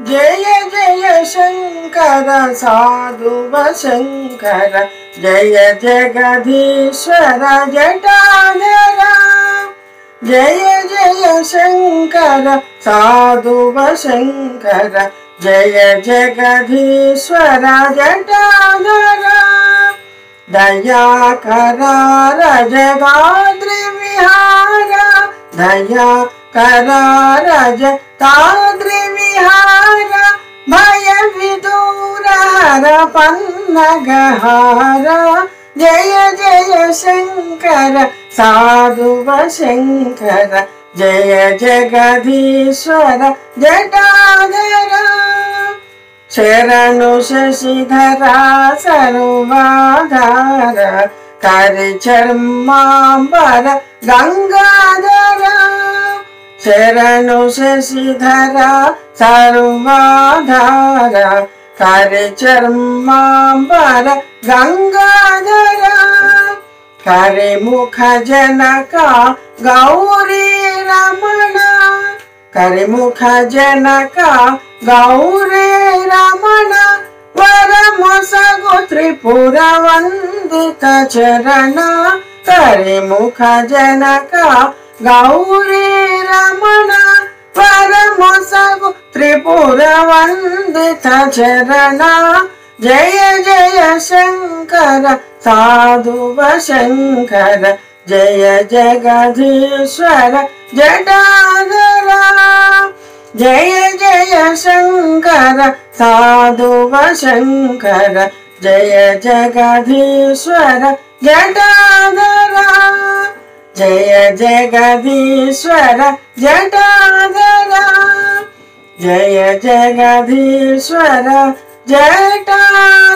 जय जय शंकर साधुव शंकर जय जगदीश्वर जटाधरा। जय जय शंकर साधुव शंकर जय जगदीश्वर जटाधरा। दयाकरा रजताद्रि विहारा दयाकरा रजताद्रि विहारा। भय विदूर हर पन्नगहारा। जय जय शंकर साधुव शंकर जय जगदीश्वर जटाधरा। शरणु शशिधरा सर्वाधार करचर्मांबर गंगाधरा। शरणु शशिधरा सर्वाधार करचर्मांबर गंगाधरा। करिमुख जनका गौरी रमणा। करिमुख जनका गौरी रमणा। वरमोसगु त्रिपुर वंदित चरणा। करिमुख जनका गौरी रमणा। वरमोसगु त्रिपुर वंदित चरणा। जय जय शंकर साधुव शंकर जय जगदीश्वर जटाधरा। जय जय शंकर साधुव शंकर जय जगदीश्वर जटाधरा। जय जगदीश्वर जटाधरा। जय जगदीश्वर जटाधरा।